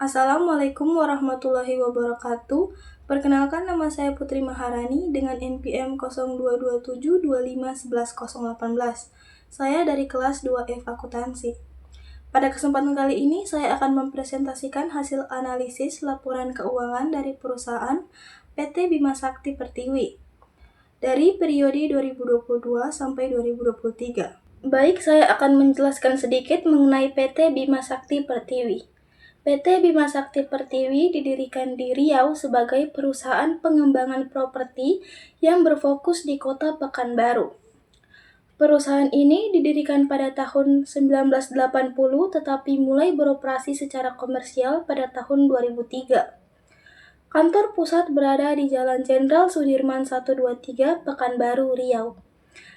Assalamualaikum warahmatullahi wabarakatuh. Perkenalkan, nama saya Putri Maharani dengan NPM 022725111018. Saya dari kelas 2F Akuntansi. Pada kesempatan kali ini, saya akan mempresentasikan hasil analisis laporan keuangan dari perusahaan PT Bima Sakti Pertiwi dari periode 2022 sampai 2023. Baik, saya akan menjelaskan sedikit mengenai PT Bima Sakti Pertiwi. PT Bima Sakti Pertiwi didirikan di Riau sebagai perusahaan pengembangan properti yang berfokus di Kota Pekanbaru. Perusahaan ini didirikan pada tahun 1980 tetapi mulai beroperasi secara komersial pada tahun 2003. Kantor pusat berada di Jalan Jenderal Sudirman 123, Pekanbaru, Riau.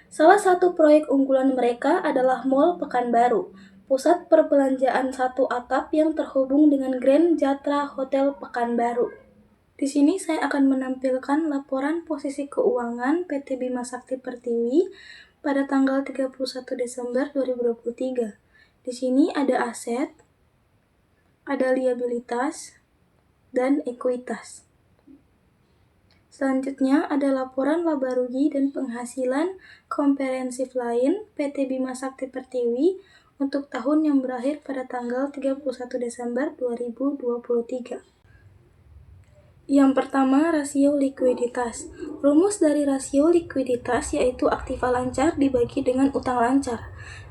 Salah satu proyek unggulan mereka adalah Mall Pekanbaru, pusat perbelanjaan satu atap yang terhubung dengan Grand Jatra Hotel Pekanbaru. Di sini saya akan menampilkan laporan posisi keuangan PT Bima Sakti Pertiwi pada tanggal 31 Desember 2023. Di sini ada aset, ada liabilitas, dan ekuitas. Selanjutnya ada laporan laba rugi dan penghasilan komprehensif lain PT Bima Sakti Pertiwi untuk tahun yang berakhir pada tanggal 31 Desember 2023. Yang pertama, rasio likuiditas. Rumus dari rasio likuiditas yaitu aktiva lancar dibagi dengan utang lancar.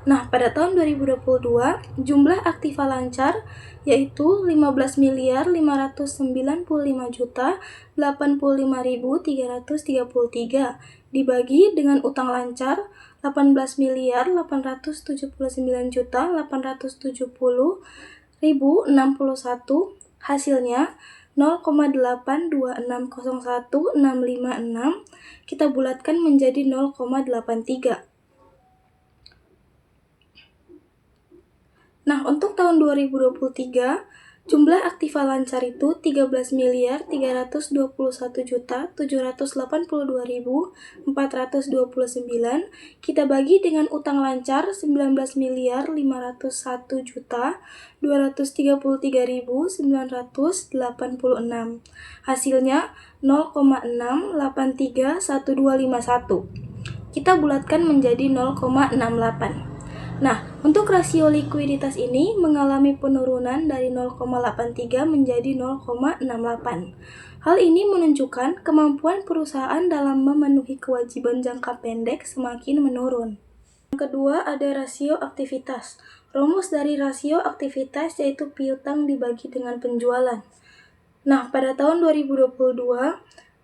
Nah, pada tahun 2022, jumlah aktiva lancar yaitu 15.595.085.333 dibagi dengan utang lancar 18.479.870.061, hasilnya 0,82601.656, kita bulatkan menjadi 0,83. Nah, untuk tahun 2023, jumlah aktiva lancar itu 13.321.782.429, kita bagi dengan utang lancar 19.401.233.986, hasilnya 0,6831251. Kita bulatkan menjadi 0,68. Nah, untuk rasio likuiditas ini mengalami penurunan dari 0,83 menjadi 0,68. Hal ini menunjukkan kemampuan perusahaan dalam memenuhi kewajiban jangka pendek semakin menurun. Yang kedua, ada rasio aktivitas. Rumus dari rasio aktivitas yaitu piutang dibagi dengan penjualan. Nah, pada tahun 2022,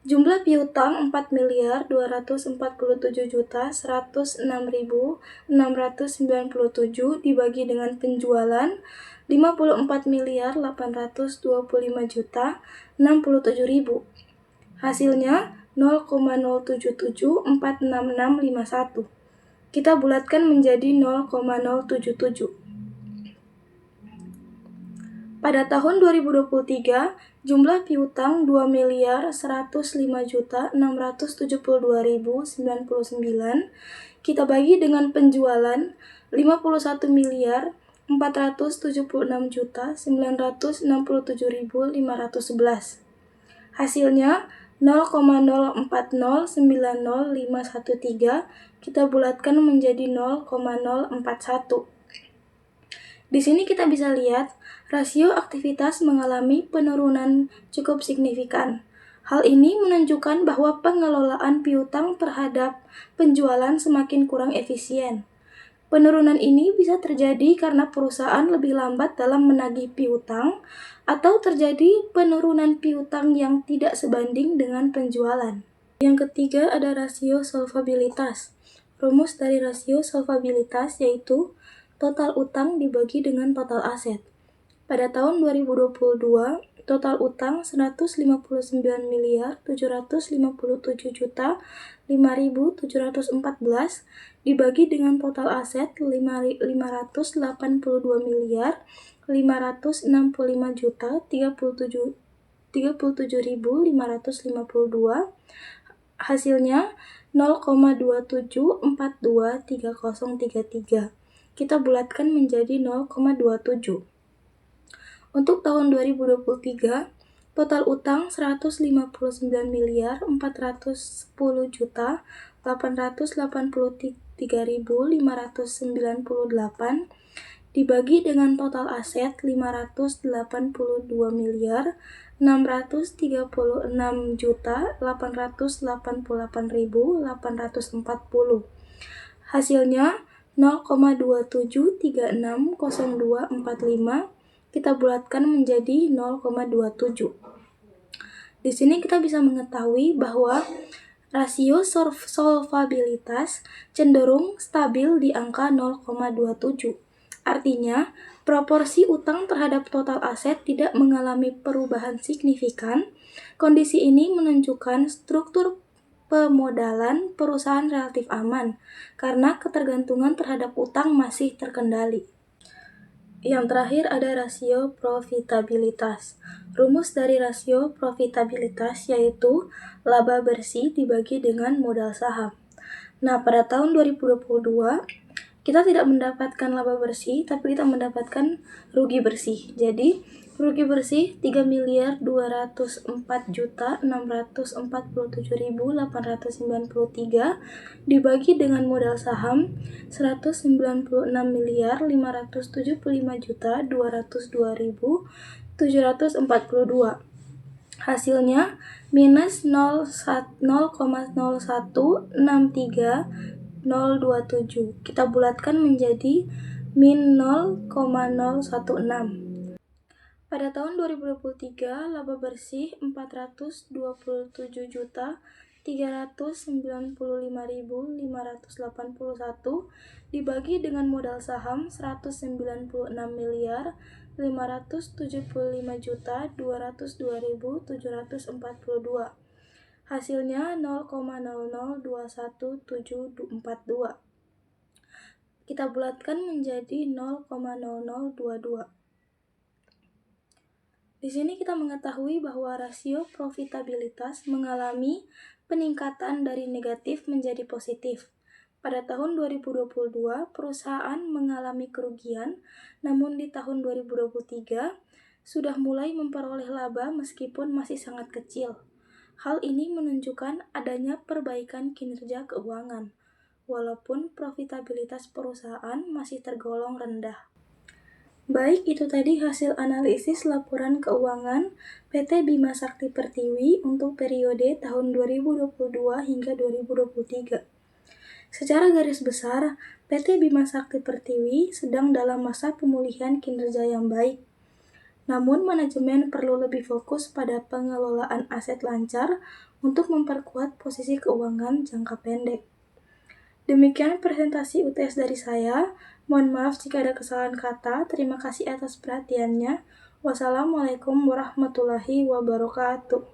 jumlah piutang 4.247.106.697 dibagi dengan penjualan 54.825.067.000. Hasilnya 0,077466651. Kita bulatkan menjadi 0,077. Pada tahun 2023, jumlah piutang 2.105.672.099, kita bagi dengan penjualan 51.476.967.511. Hasilnya 0,04090513, kita bulatkan menjadi 0,041. Di sini kita bisa lihat rasio aktivitas mengalami penurunan cukup signifikan. Hal ini menunjukkan bahwa pengelolaan piutang terhadap penjualan semakin kurang efisien. Penurunan ini bisa terjadi karena perusahaan lebih lambat dalam menagih piutang atau terjadi penurunan piutang yang tidak sebanding dengan penjualan. Yang ketiga ada rasio solvabilitas. Rumus dari rasio solvabilitas yaitu total utang dibagi dengan total aset. Pada tahun 2022, total utang 159.757.5.714 dibagi dengan total aset 582.535.037.552, hasilnya 0,27423033. Kita bulatkan menjadi 0,27. Untuk tahun 2023, total utang 159.410.883.598 dibagi dengan total aset 582.636.888.840. Hasilnya 0,27360245 kita bulatkan menjadi 0,27. Di sini kita bisa mengetahui bahwa rasio solvabilitas cenderung stabil di angka 0,27. Artinya, proporsi utang terhadap total aset tidak mengalami perubahan signifikan. Kondisi ini menunjukkan struktur pemodalan perusahaan relatif aman, karena ketergantungan terhadap utang masih terkendali. Yang terakhir ada rasio profitabilitas. Rumus dari rasio profitabilitas yaitu laba bersih dibagi dengan modal saham. Nah, pada tahun 2022, kita tidak mendapatkan laba bersih, tapi kita mendapatkan rugi bersih. Jadi, rugi bersih 3.204.647.893 dibagi dengan modal saham 196.575.202.742. Hasilnya minus 0,0163027. Kita bulatkan menjadi min 0,016. Pada tahun 2023, laba bersih 427.395.581 dibagi dengan modal saham 196.575.202.742. Hasilnya 0,0021742. Kita bulatkan menjadi 0,0022. Di sini kita mengetahui bahwa rasio profitabilitas mengalami peningkatan dari negatif menjadi positif. Pada tahun 2022, perusahaan mengalami kerugian, namun di tahun 2023 sudah mulai memperoleh laba meskipun masih sangat kecil. Hal ini menunjukkan adanya perbaikan kinerja keuangan, walaupun profitabilitas perusahaan masih tergolong rendah. Baik, itu tadi hasil analisis laporan keuangan PT Bima Sakti Pertiwi untuk periode tahun 2022 hingga 2023. Secara garis besar, PT Bima Sakti Pertiwi sedang dalam masa pemulihan kinerja yang baik. Namun, manajemen perlu lebih fokus pada pengelolaan aset lancar untuk memperkuat posisi keuangan jangka pendek. Demikian presentasi UTS dari saya. Mohon maaf jika ada kesalahan kata. Terima kasih atas perhatiannya. Wassalamualaikum warahmatullahi wabarakatuh.